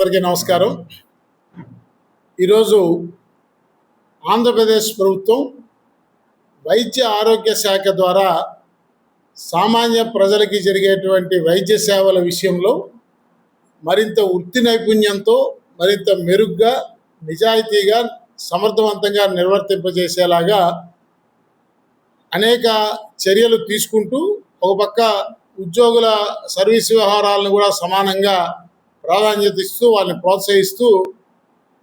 అందరికీ నమస్కారం. ఈరోజు ఆంధ్రప్రదేశ్ ప్రభుత్వం వైద్య ఆరోగ్య శాఖ ద్వారా సామాన్య ప్రజలకి జరిగేటువంటి వైద్య సేవల విషయంలో మరింత వృత్తి నైపుణ్యంతో మరింత మెరుగ్గా, నిజాయితీగా, సమర్థవంతంగా నిర్వర్తింపజేసేలాగా అనేక చర్యలు తీసుకుంటూ ఒక పక్క ఉద్యోగుల సర్వీస్ వ్యవహారాలను కూడా సమానంగా ప్రాధాన్యత ఇస్తూ వాళ్ళని ప్రోత్సహిస్తూ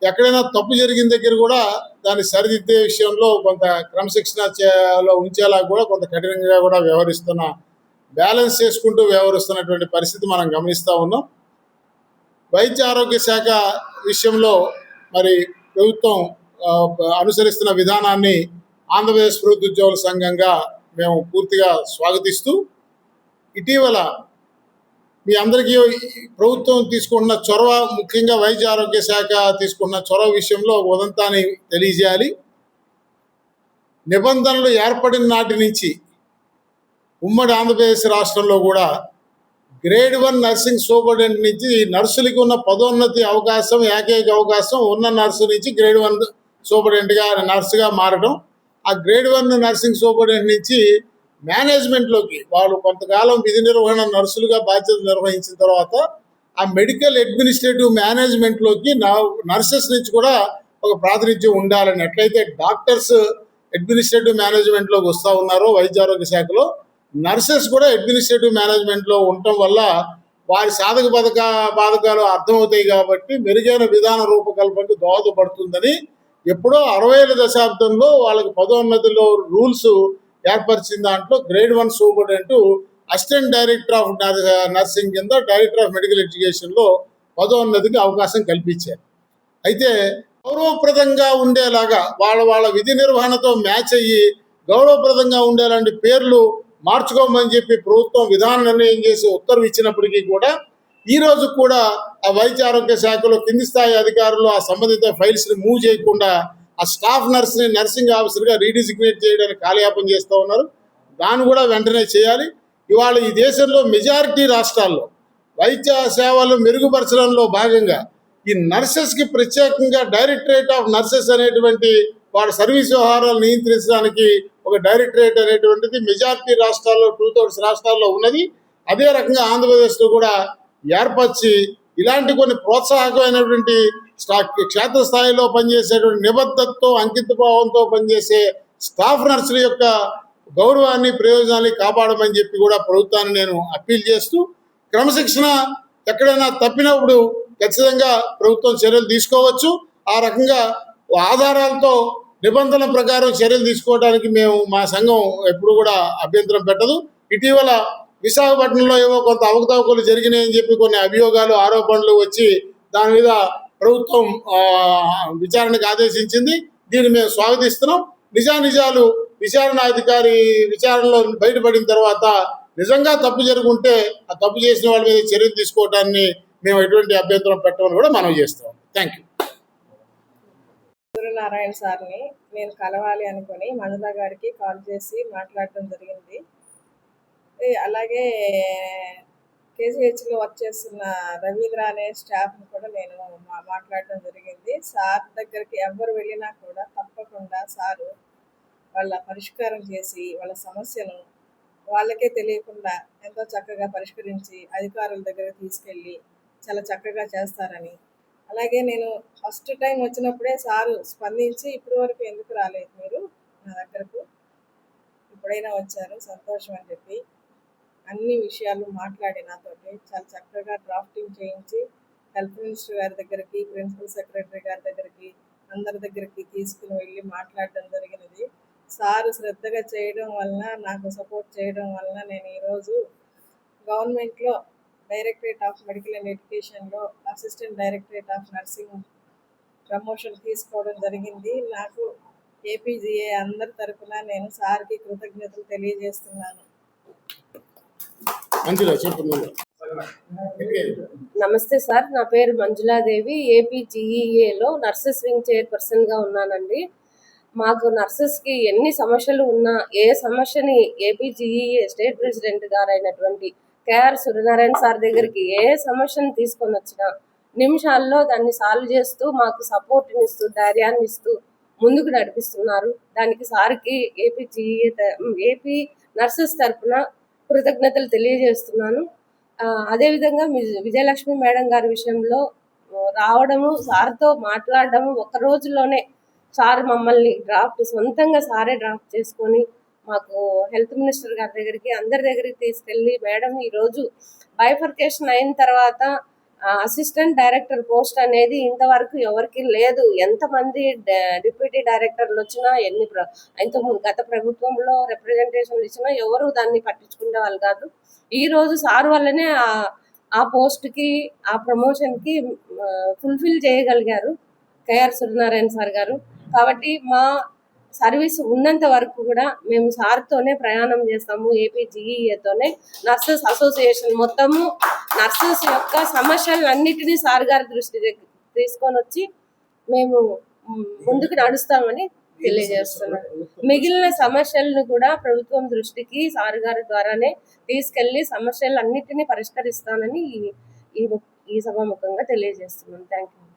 ఎక్కడైనా తప్పు జరిగిన దగ్గర కూడా దాన్ని సరిదిద్దే విషయంలో కొంత క్రమశిక్షణలో ఉంచేలా కూడా కొంత కఠినంగా కూడా బ్యాలెన్స్ చేసుకుంటూ వ్యవహరిస్తున్నటువంటి పరిస్థితి మనం గమనిస్తూ ఉన్నాం. వైద్య ఆరోగ్య శాఖ విషయంలో మరి ప్రభుత్వం అనుసరిస్తున్న విధానాన్ని ఆంధ్రప్రదేశ్ ప్రభుత్వ ఉద్యోగుల సంఘంగా మేము పూర్తిగా స్వాగతిస్తూ, ఇటీవల మీ అందరికీ ప్రభుత్వం తీసుకుంటున్న చొరవ, ముఖ్యంగా వైద్య ఆరోగ్య శాఖ తీసుకున్న చొరవ విషయంలో ఉదంతాన్ని తెలియజేయాలి. నిబంధనలు ఏర్పడిన నాటి నుంచి ఉమ్మడి ఆంధ్రప్రదేశ్ రాష్ట్రంలో కూడా గ్రేడ్ 1 నర్సింగ్ సూపరింటెండెంట్ నుంచి నర్సులకి ఉన్న పదోన్నతి అవకాశం, ఏకైక అవకాశం ఉన్న నర్సు నుంచి గ్రేడ్ 1 సూపరింటెండెంట్గా నర్సుగా మారడం. ఆ గ్రేడ్ 1 నర్సింగ్ సూపరింటెండెంట్ నుంచి మేనేజ్మెంట్లోకి వాళ్ళు కొంతకాలం విధి నిర్వహణ నర్సులుగా బాధ్యత నిర్వహించిన తర్వాత ఆ మెడికల్ అడ్మినిస్ట్రేటివ్ మేనేజ్మెంట్లోకి నర్సెస్ నుంచి కూడా ఒక ప్రాతినిధ్యం ఉండాలని, ఎట్లయితే డాక్టర్స్ అడ్మినిస్ట్రేటివ్ మేనేజ్మెంట్లోకి వస్తూ ఉన్నారో వైద్య ఆరోగ్య శాఖలో, నర్సెస్ కూడా అడ్మినిస్ట్రేటివ్ మేనేజ్మెంట్లో ఉండటం వల్ల వారి సాధక బాధకాలు అర్థమవుతాయి కాబట్టి మెరుగైన విధాన రూపకల్పనకు దోహదపడుతుందని ఎప్పుడో 60వ దశాబ్దంలో వాళ్ళకి పదోన్నతిలో రూల్స్ ఏర్పరిచిన దాంట్లో grade 1 superintendent assistant director of nursing కింద డైరెక్టర్ ఆఫ్ మెడికల్ ఎడ్యుకేషన్లో పదోన్నతికి అవకాశం కల్పించారు. అయితే గౌరవప్రదంగా ఉండేలాగా వాళ్ళ విధి నిర్వహణతో మ్యాచ్ అయ్యి గౌరవప్రదంగా ఉండేలాంటి పేర్లు మార్చుకోమని చెప్పి ప్రభుత్వం విధాన నిర్ణయం చేసి ఉత్తర్వు ఇచ్చినప్పటికీ కూడా ఈ రోజు కూడా ఆ వైద్య ఆరోగ్య శాఖలో కింది స్థాయి అధికారులు ఆ సంబంధిత ఫైల్స్ని మూవ్ చేయకుండా ఆ స్టాఫ్ నర్స్ని నర్సింగ్ ఆఫీసర్గా రీడిజిగ్నేట్ చేయడానికి కాలయాపన చేస్తూ ఉన్నారు. దాన్ని కూడా వెంటనే చేయాలి. ఇవాళ ఈ దేశంలో మెజారిటీ రాష్ట్రాల్లో వైద్య సేవలు మెరుగుపరచడంలో భాగంగా ఈ నర్సెస్కి ప్రత్యేకంగా డైరెక్టరేట్ ఆఫ్ నర్సెస్ అనేటువంటి వారి సర్వీస్ వ్యవహారాలు నియంత్రించడానికి ఒక డైరెక్టరేట్ అనేటువంటిది మెజారిటీ రాష్ట్రాల్లో 2/3 రాష్ట్రాల్లో ఉన్నది. అదే రకంగా ఆంధ్రప్రదేశ్లో కూడా ఏర్పరిచి ఇలాంటి కొన్ని ప్రోత్సాహకమైనటువంటి క్షేత్రస్థాయిలో పనిచేసేటువంటి నిబద్ధతతో, అంకితభావంతో పనిచేసే స్టాఫ్ నర్సుల యొక్క గౌరవాన్ని, ప్రయోజనాన్ని కాపాడమని చెప్పి కూడా ప్రభుత్వాన్ని నేను అప్పీల్ చేస్తూ, క్రమశిక్షణ ఎక్కడైనా తప్పినప్పుడు ఖచ్చితంగా ప్రభుత్వం చర్యలు తీసుకోవచ్చు. ఆ రకంగా ఆధారాలతో నిబంధనల ప్రకారం చర్యలు తీసుకోవడానికి మా సంఘం ఎప్పుడు కూడా అభ్యంతరం పెట్టదు. ఇటీవల విశాఖపట్నంలో ఏవో కొంత అవకతవకలు జరిగినాయని చెప్పి కొన్ని అభియోగాలు, ఆరోపణలు వచ్చి దాని మీద ప్రభుత్వం విచారణకు ఆదేశించింది. దీన్ని మేము స్వాగతిస్తున్నాం. నిజాలు విచారణాధికారి విచారణలో బయటపడిన తర్వాత నిజంగా తప్పు జరుగుంటే ఆ తప్పు చేసిన వాళ్ళ మీద చర్యలు తీసుకోవడాన్ని మేము ఎటువంటి అభ్యంతరం పెట్టమని కూడా మనం చేస్తాం. Thank you. సూర్యనారాయణ సార్ని నేను కలవాలి అనుకుని మంజుల గారికి కాల్ చేసి మాట్లాడటం జరిగింది. అలాగే కేజీహెచ్లో వర్క్ చేస్తున్న రవీంద్ర అనే స్టాఫ్ని కూడా నేను మాట్లాడటం జరిగింది. సార్ దగ్గరికి ఎవరు వెళ్ళినా కూడా తప్పకుండా సారు వాళ్ళ పరిష్కారం చేసి వాళ్ళ సమస్యను వాళ్ళకే తెలియకుండా ఎంతో చక్కగా పరిష్కరించి అధికారుల దగ్గర తీసుకెళ్ళి చాలా చక్కగా చేస్తారని, అలాగే నేను ఫస్ట్ టైం వచ్చినప్పుడే సారు స్పందించి ఇప్పటి వరకు ఎందుకు రాలేదు మీరు నా దగ్గరకు, ఇప్పుడైనా వచ్చారు సంతోషం అని చెప్పి అన్ని విషయాలు మాట్లాడి నాతోటి చాలా చక్కగా డ్రాఫ్టింగ్ చేయించి హెల్త్ మినిస్టర్ గారి దగ్గరికి, ప్రిన్సిపల్ సెక్రటరీ గారి దగ్గరికి, అందరి దగ్గరికి తీసుకుని వెళ్ళి మాట్లాడడం జరిగినది. సారు శ్రద్ధగా చేయడం వలన, నాకు సపోర్ట్ చేయడం వలన నేను ఈరోజు గవర్నమెంట్లో డైరెక్టరేట్ ఆఫ్ మెడికల్ అండ్ ఎడ్యుకేషన్లో assistant directorate of nursing promotion తీసుకోవడం జరిగింది. నాకు ఏపీజీఏ అందరి తరఫున నేను సార్కి కృతజ్ఞతలు తెలియజేస్తున్నాను. నమస్తే సార్, నా పేరు మంజులాదేవి. ఏపీజీఈఏలో నర్సెస్ వింగ్ చైర్పర్సన్గా ఉన్నానండి. మాకు నర్సెస్కి ఎన్ని సమస్యలు ఉన్నా ఏ సమస్యని ఏపీజీఈఏ స్టేట్ ప్రెసిడెంట్ గారు అయినటువంటి కేఆర్ సూర్యనారాయణ సార్ దగ్గరికి ఏ సమస్యను తీసుకొని వచ్చినా నిమిషాల్లో దాన్ని సాల్వ్ చేస్తూ మాకు సపోర్ట్ని ఇస్తూ ధైర్యాన్ని ఇస్తూ ముందుకు నడిపిస్తున్నారు. దానికి సార్కి ఏపీ నర్సెస్ తరపున కృతజ్ఞతలు తెలియజేస్తున్నాను. అదేవిధంగా విజయలక్ష్మి మేడం గారి విషయంలో రావడము, సార్తో మాట్లాడడము, ఒక్క రోజులోనే సార్ మమ్మల్ని సొంతంగా సారే డ్రాఫ్ట్ చేసుకొని మాకు హెల్త్ మినిస్టర్ గారి దగ్గరికి అందరి దగ్గరికి తీసుకెళ్ళి, మేడం ఈరోజు బైఫర్కేషన్ అయిన తర్వాత అసిస్టెంట్ డైరెక్టర్ పోస్ట్ అనేది ఇంతవరకు ఎవరికి లేదు. ఎంతమంది డిప్యూటీ డైరెక్టర్లు వచ్చినా గత ప్రభుత్వంలో రిప్రజెంటేషన్లు ఇచ్చినా ఎవరు దాన్ని పట్టించుకునే వాళ్ళు కాదు. ఈ రోజు సార్ వల్లనే ఆ పోస్ట్కి, ఆ ప్రమోషన్కి ఫుల్ఫిల్ చేయగలిగారు కేఆర్ సూర్యనారాయణ సార్ గారు. కాబట్టి మా సర్వీస్ ఉన్నంత వరకు కూడా మేము సార్తోనే ప్రయాణం చేస్తాము, ఏపీజీఈఏతోనే. నర్సెస్ అసోసియేషన్ మొత్తము నర్సెస్ యొక్క సమస్యలన్నిటినీ సార్ గారి దృష్టి తీసుకొని వచ్చి మేము ముందుకు నడుస్తామని తెలియజేస్తున్నాం. మిగిలిన సమస్యలను కూడా ప్రభుత్వం దృష్టికి సార్ గారి ద్వారానే తీసుకెళ్లి సమస్యలన్నిటినీ పరిష్కరిస్తానని ఈ సభాముఖంగా తెలియజేస్తున్నాం. Thank you.